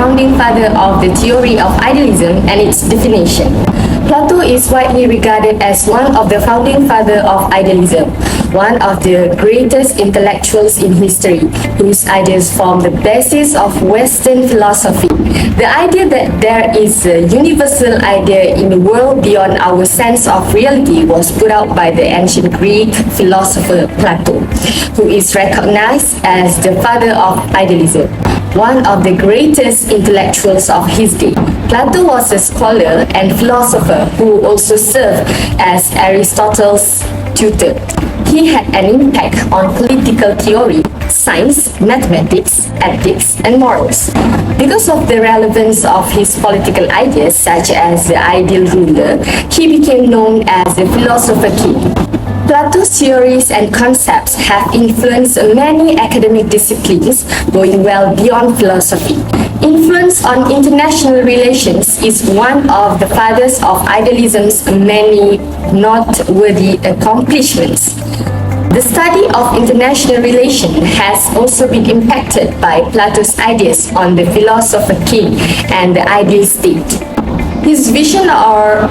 Founding father of the theory of idealism and its definition. Plato is widely regarded as one of the founding fathers of idealism, one of the greatest intellectuals in history, whose ideas form the basis of Western philosophy. The idea that there is a universal idea in the world beyond our sense of reality was put out by the ancient Greek philosopher Plato, who is recognized as the father of idealism, one of the greatest intellectuals of his day. Plato was a scholar and philosopher who also served as Aristotle's tutor. He had an impact on political theory, science, mathematics, ethics, and morals. Because of the relevance of his political ideas, such as the ideal ruler, he became known as the philosopher king. Plato's theories and concepts have influenced many academic disciplines, going well beyond philosophy. Influence on international relations is one of the fathers of idealism's many noteworthy accomplishments. The study of international relations has also been impacted by Plato's ideas on the philosopher king and the ideal state. His vision of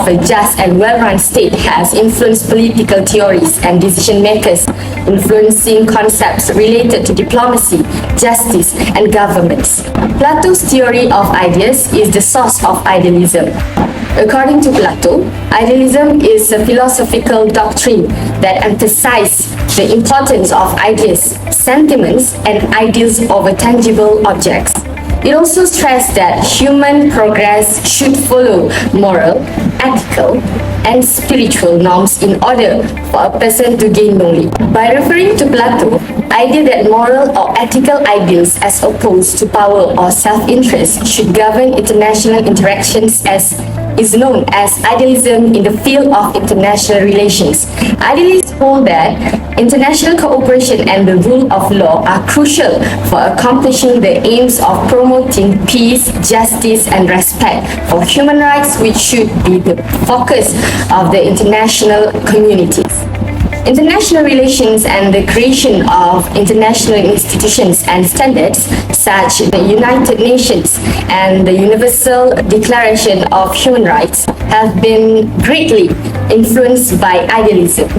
a just and well-run state has influenced political theories and decision makers, influencing concepts related to diplomacy, justice, and governments. Plato's theory of ideas is the source of idealism. According to Plato, idealism is a philosophical doctrine that emphasizes the importance of ideas, sentiments, and ideals over tangible objects. It also stressed that human progress should follow moral, ethical, and spiritual norms in order for a person to gain knowledge. By referring to Plato, idea that moral or ethical ideals as opposed to power or self-interest should govern international interactions is known as idealism in the field of international relations. Idealists hold that international cooperation and the rule of law are crucial for accomplishing the aims of promoting peace, justice, and respect for human rights, which should be the focus of the international communities. International relations and the creation of international institutions and standards such as the United Nations and the Universal Declaration of Human Rights have been greatly influenced by idealism.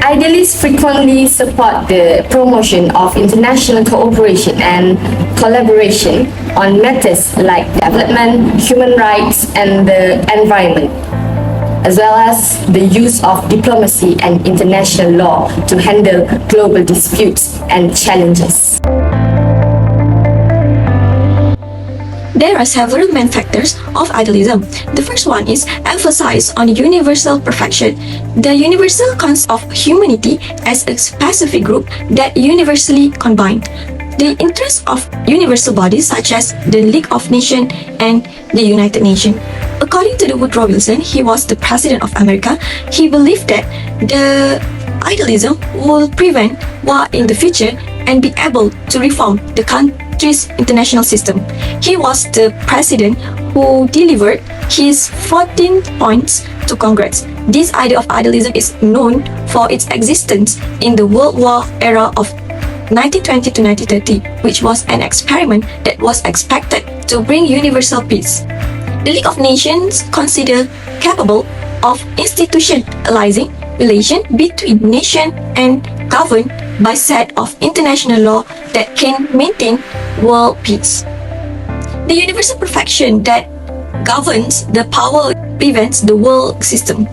Idealists frequently support the promotion of international cooperation and collaboration on matters like development, human rights, and the environment, as well as the use of diplomacy and international law to handle global disputes and challenges. There are several main factors of idealism. The first one is emphasis on universal perfection. The universal concept of humanity as a specific group that universally combined. The interests of universal bodies such as the League of Nations and the United Nations. According to Woodrow Wilson, he was the President of America. He believed that the idealism will prevent war in the future and be able to reform the country's international system. He was the president who delivered his 14 points to Congress. This idea of idealism is known for its existence in the World War era of 1920 to 1930, which was an experiment that was expected to bring universal peace. The League of Nations considered capable of institutionalizing relations between nations and governed by set of international law that can maintain world peace. The universal perfection that governs the power prevents the world system.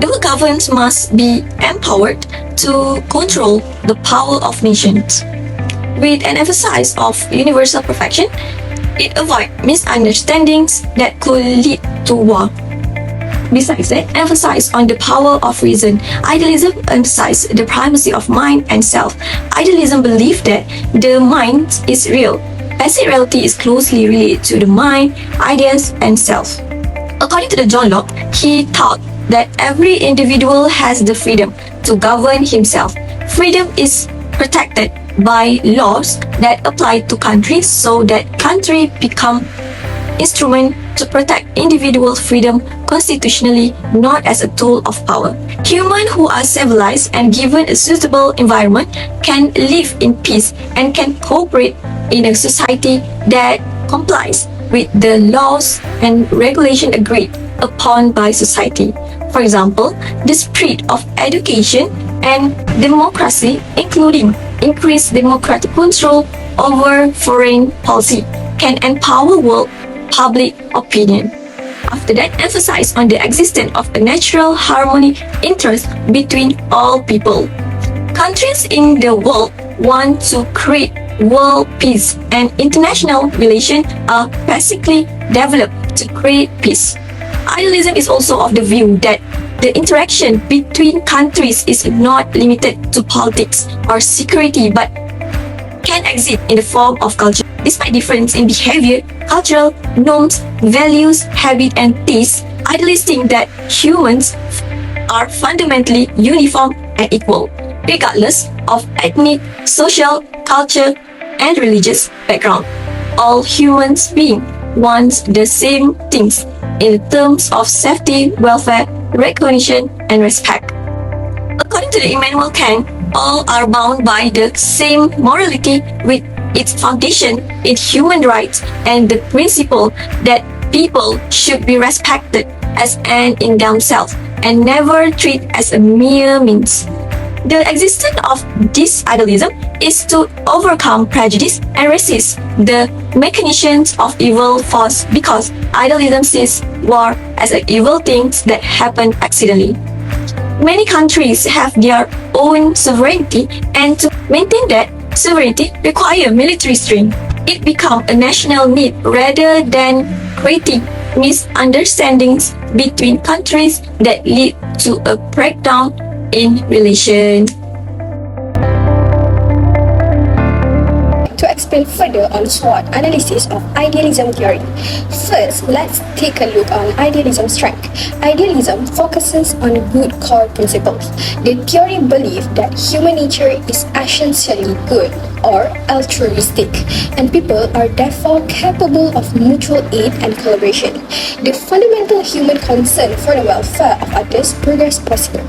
The world governments must be empowered to control the power of nations. With an emphasis of universal perfection, it avoids misunderstandings that could lead to war. Besides that, emphasize on the power of reason. Idealism emphasizes the primacy of mind and self. Idealism believes that the mind is real, as reality is closely related to the mind, ideas, and self. According to the John Locke, he taught that every individual has the freedom to govern himself. Freedom is protected by laws that apply to countries, so that countries become instrument to protect individual freedom constitutionally, not as a tool of power. Humans who are civilized and given a suitable environment can live in peace and can cooperate in a society that complies with the laws and regulation agreed upon by society. For example, the spirit of education and democracy, including increased democratic control over foreign policy, can empower world public opinion. After that, emphasize on the existence of a natural harmony interest between all people. Countries in the world want to create world peace, and international relations are basically developed to create peace. Idealism is also of the view that the interaction between countries is not limited to politics or security, but can exist in the form of culture. Despite difference in behavior, cultural norms, values, habit, and tastes, idealists think that humans are fundamentally uniform and equal, regardless of ethnic, social, culture, and religious background. All human beings want the same things in terms of safety, welfare, recognition, and respect. According to the Immanuel Kant, all are bound by the same morality, with its foundation in human rights and the principle that people should be respected as an in themselves and never treated as a mere means. The existence of this idealism is to overcome prejudice and resist the machinations of evil force, because idealism sees war as an evil thing that happen accidentally. Many countries have their own sovereignty, and to maintain that sovereignty requires military strength. It becomes a national need rather than creating misunderstandings between countries that lead to a breakdown in relation. To explain further on SWOT analysis of idealism theory. First, let's take a look on idealism strength. Idealism focuses on good core principles. The theory believes that human nature is essentially good or altruistic, and people are therefore capable of mutual aid and collaboration. The fundamental human concern for the welfare of others progress possible.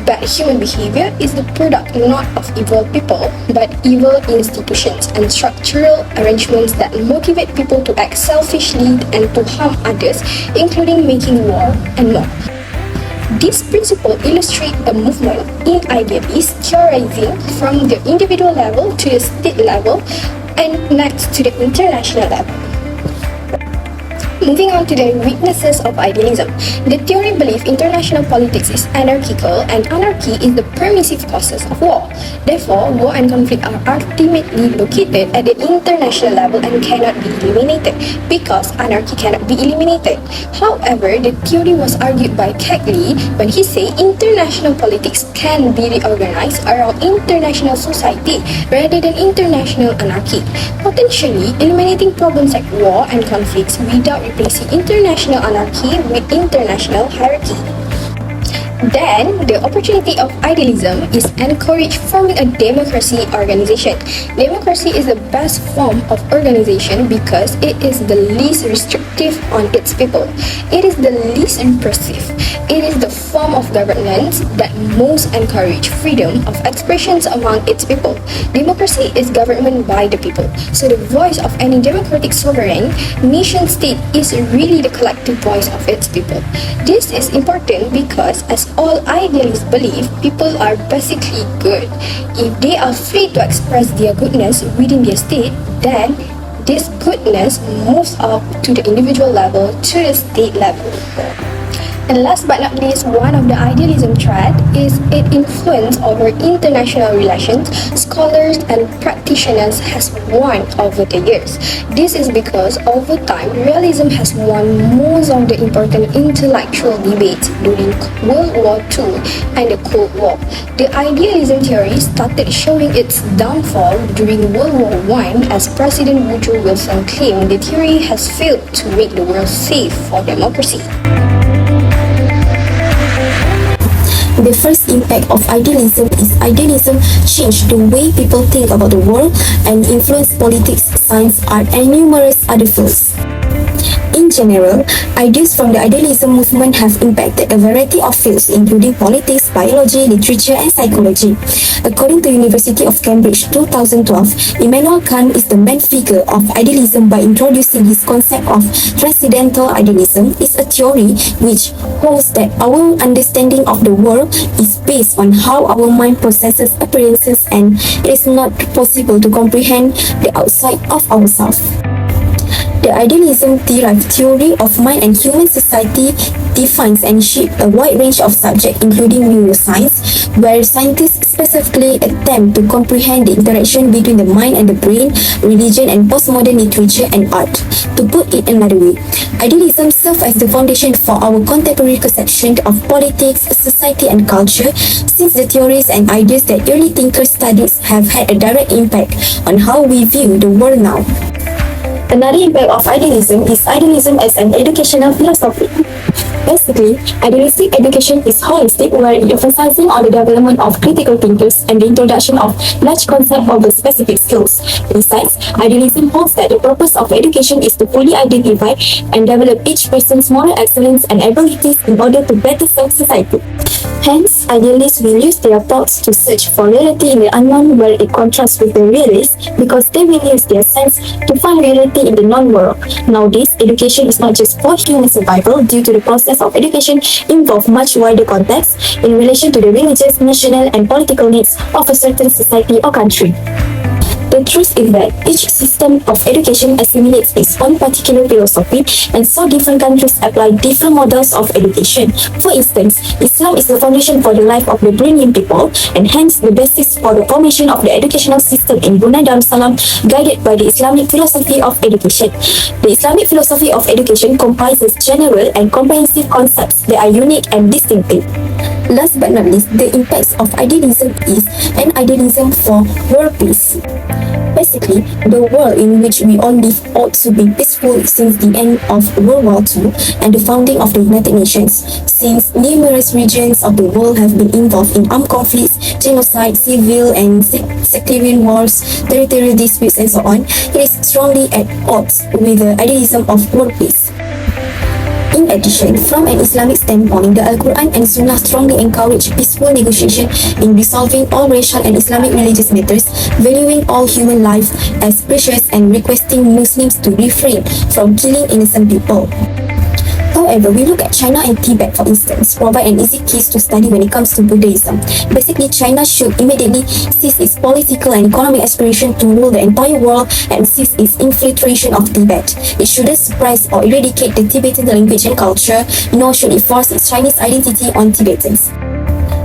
Bad human behavior is the product not of evil people, but evil institutions and structural arrangements that motivate people to act selfishly and to harm others, including making war and more. This principle illustrates the movement in idealists theorizing from the individual level to the state level and next to the international level. Moving on to the weaknesses of idealism. The theory believes international politics is anarchical, and anarchy is the permissive causes of war. Therefore, war and conflict are ultimately located at the international level and cannot be eliminated, because anarchy cannot be eliminated. However, the theory was argued by Kegley when he said international politics can be reorganized around international society rather than international anarchy, potentially eliminating problems like war and conflicts without replacing international anarchy with international hierarchy. Then, the opportunity of idealism is encouraged forming a democracy organization. Democracy is the best form of organization because it is the least restrictive on its people. It is the least repressive. It is the form of governance that most encourage freedom of expressions among its people. Democracy is government by the people. So the voice of any democratic sovereign nation-state is really the collective voice of its people. This is important because, as all idealists believe, people are basically good. If they are free to express their goodness within their state, then this goodness moves up to the individual level, to the state level. And last but not least, one of the idealism thread is its influence over international relations. Scholars and practitioners has won over the years. This is because over time, realism has won most of the important intellectual debates during World War II and the Cold War. The idealism theory started showing its downfall during World War I as President Woodrow Wilson claimed the theory has failed to make the world safe for democracy. The first impact of idealism is idealism changed the way people think about the world and influenced politics, science, art, and numerous other fields. In general, ideas from the idealism movement have impacted a variety of fields including politics, biology, literature, and psychology. According to University of Cambridge 2012, Immanuel Kant is the main figure of idealism by introducing his concept of transcendental idealism. Is a theory which holds that our understanding of the world is based on how our mind processes appearances and it is not possible to comprehend the outside of ourselves. The idealism-derived theory of mind and human society defines and shapes a wide range of subjects including neuroscience, where scientists specifically attempt to comprehend the interaction between the mind and the brain, religion and postmodern literature and art. To put it another way, idealism serves as the foundation for our contemporary conception of politics, society and culture, since the theories and ideas that early thinkers studied have had a direct impact on how we view the world now. Another impact of idealism is idealism as an educational philosophy. Basically, idealistic education is holistic, where it emphasizes on the development of critical thinkers and the introduction of large concepts over specific skills. Besides, idealism holds that the purpose of education is to fully identify and develop each person's moral excellence and abilities in order to better serve society. Hence, idealists will use their thoughts to search for reality in the unknown, where it contrasts with the realists because they will use their sense to find reality in the non-world. Nowadays, education is not just for human survival due to the process of education involve much wider context in relation to the religious, national and political needs of a certain society or country. The truth is that each system of education assimilates its own particular philosophy, and so different countries apply different models of education. For instance, Islam is the foundation for the life of the Bruneian people, and hence the basis for the formation of the educational system in Brunei Darussalam, guided by the Islamic philosophy of education. The Islamic philosophy of education comprises general and comprehensive concepts that are unique and distinctive. Last but not least, the impacts of idealism is an idealism for world peace. Basically, the world in which we all live ought to be peaceful since the end of World War II and the founding of the United Nations. Since numerous regions of the world have been involved in armed conflicts, genocide, civil and sectarian wars, territorial disputes and so on, it is strongly at odds with the idealism of world peace. In addition, from an Islamic standpoint, the Al-Quran and Sunnah strongly encourage peaceful negotiation in resolving all racial and Islamic religious matters, valuing all human life as precious and requesting Muslims to refrain from killing innocent people. However, we look at China and Tibet, for instance, provide an easy case to study when it comes to Buddhism. Basically, China should immediately cease its political and economic aspiration to rule the entire world and cease its infiltration of Tibet. It shouldn't suppress or eradicate the Tibetan language and culture, nor should it force its Chinese identity on Tibetans.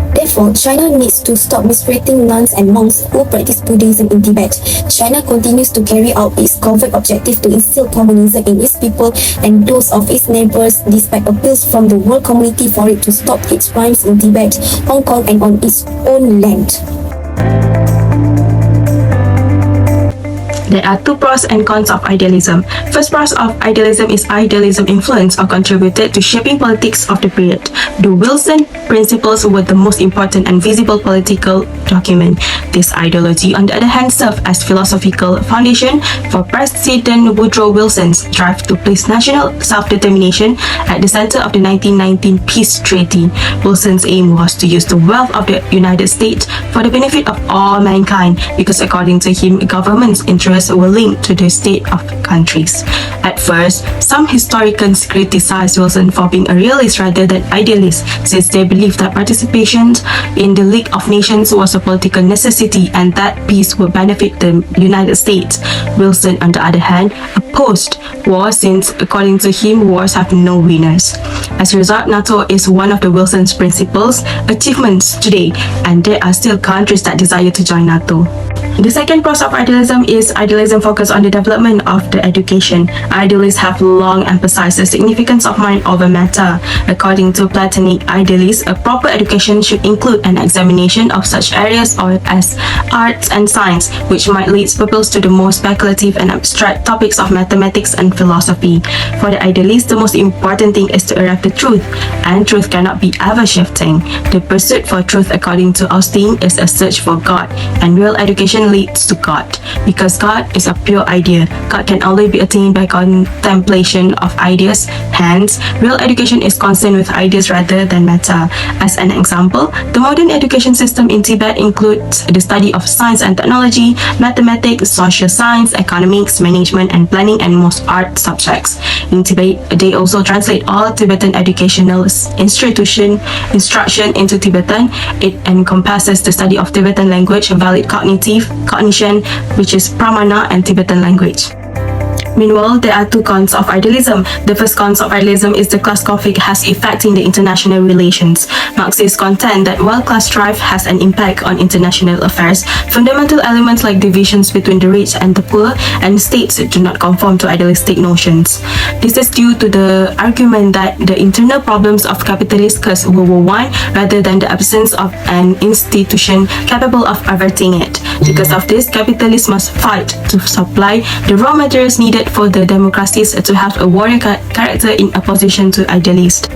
Therefore, China needs to stop mistreating nuns and monks who practice Buddhism in Tibet. China continues to carry out its covert objective to instill communism in its people and those of its neighbors, despite appeals from the world community for it to stop its crimes in Tibet, Hong Kong and on its own land. There are two pros and cons of idealism. First pros of idealism is idealism influenced or contributed to shaping politics of the period. The Wilson Principles were the most important and visible political document. This ideology, on the other hand, served as philosophical foundation for President Woodrow Wilson's drive to place national self-determination at the center of the 1919 peace treaty. Wilson's aim was to use the wealth of the United States for the benefit of all mankind, because according to him, government's interests were linked to the state of countries. At first, some historians criticized Wilson for being a realist rather than idealist, since they believed that participation in the League of Nations was a political necessity and that peace would benefit the United States. Wilson, on the other hand, opposed war since, according to him, wars have no winners. As a result, NATO is one of the Wilson's principles achievements today, and there are still countries that desire to join NATO. The second cause of idealism is idealism focused on the development of the education. Idealists have long emphasized the significance of mind over matter. According to Platonic idealists, a proper education should include an examination of such areas as arts and science, which might lead pupils to the more speculative and abstract topics of mathematics and philosophy. For the idealists, the most important thing is to arrive at the truth, and truth cannot be ever-shifting. The pursuit for truth, according to Austin, is a search for God, and real education leads to God, because God is a pure idea. God can only be attained by contemplation of ideas. Hence, real education is concerned with ideas rather than matter. As an example, the modern education system in Tibet includes the study of science and technology, mathematics, social science, economics, management and planning, and most art subjects. In Tibet, they also translate all Tibetan educational instruction into Tibetan. It encompasses the study of Tibetan language, valid cognition, which is pramana, and Tibetan language. Meanwhile, there are two cons of idealism. The first con of idealism is the class conflict has effect in the international relations. Marxists contend that while class strife has an impact on international affairs, fundamental elements like divisions between the rich and the poor and states do not conform to idealistic notions. This is due to the argument that the internal problems of capitalists caused World War I rather than the absence of an institution capable of averting it. Because of this, capitalists must fight to supply the raw materials needed for the democracies to have a warrior character in opposition to idealists.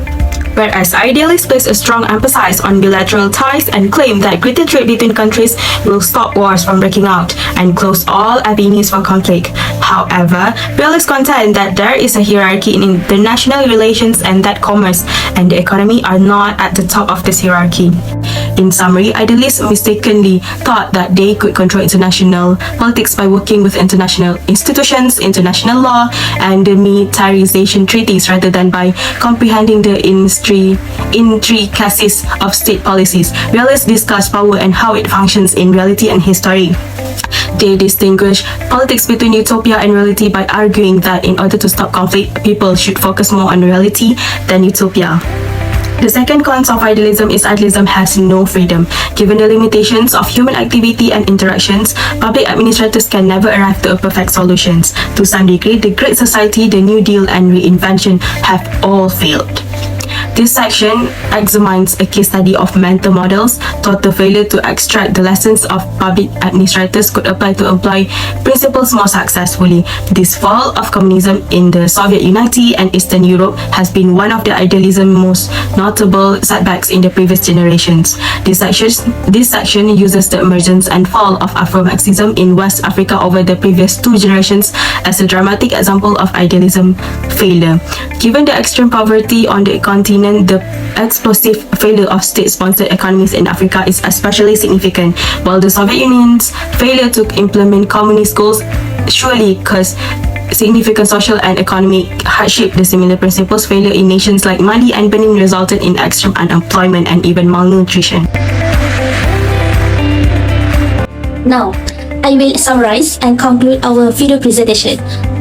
Whereas idealists place a strong emphasis on bilateral ties and claim that greater trade between countries will stop wars from breaking out and close all avenues for conflict. However, realists contend that there is a hierarchy in international relations and that commerce and the economy are not at the top of this hierarchy. In summary, idealists mistakenly thought that they could control international politics by working with international institutions, international law, and the militarization treaties rather than by comprehending the intricacies of state policies. Realists discuss power and how it functions in reality and history. They distinguish politics between utopia and reality by arguing that in order to stop conflict, people should focus more on reality than utopia. The second con of idealism is idealism has no freedom. Given the limitations of human activity and interactions, public administrators can never arrive to a perfect solutions. To some degree, the Great Society, the New Deal, and reinvention have all failed. This section examines a case study of mental models, total failure to extract the lessons of public administrators could apply to employ principles more successfully. This fall of communism in the Soviet Union and Eastern Europe has been one of the idealism's most notable setbacks in the previous generations. This section uses the emergence and fall of Afro-Marxism in West Africa over the previous two generations as a dramatic example of idealism failure. Given the extreme poverty on the continent, the explosive failure of state-sponsored economies in Africa is especially significant, while the Soviet Union's failure to implement communist goals surely caused significant social and economic hardship. The similar principles failure in nations like Mali and Benin resulted in extreme unemployment and even malnutrition. Now, I will summarize and conclude our video presentation.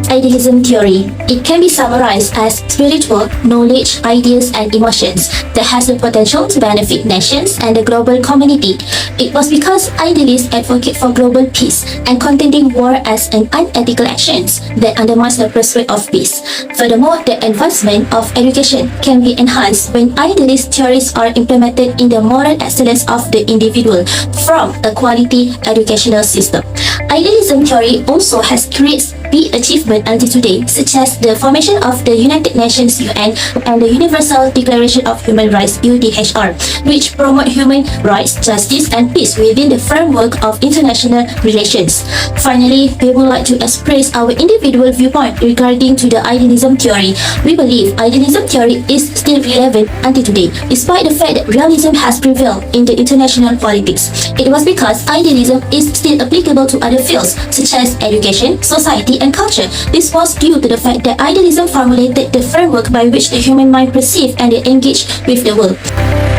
Idealism theory. It can be summarized as spiritual knowledge, ideas, and emotions that has the potential to benefit nations and the global community. It was because idealists advocate for global peace and contending war as an unethical actions that undermines the pursuit of peace. Furthermore, the advancement of education can be enhanced when idealist theories are implemented in the moral excellence of the individual from a quality educational system. Idealism theory also has created big achievements until today, such as the formation of the United Nations UN and the Universal Declaration of Human Rights UDHR, which promote human rights, justice, and peace within the framework of international relations. Finally, we would like to express our individual viewpoint regarding to the idealism theory. We believe idealism theory is still relevant until today, despite the fact that realism has prevailed in the international politics. It was because idealism is still applicable to other fields such as education, society, and culture. This was due to the fact that idealism formulated the framework by which the human mind perceived and engaged with the world.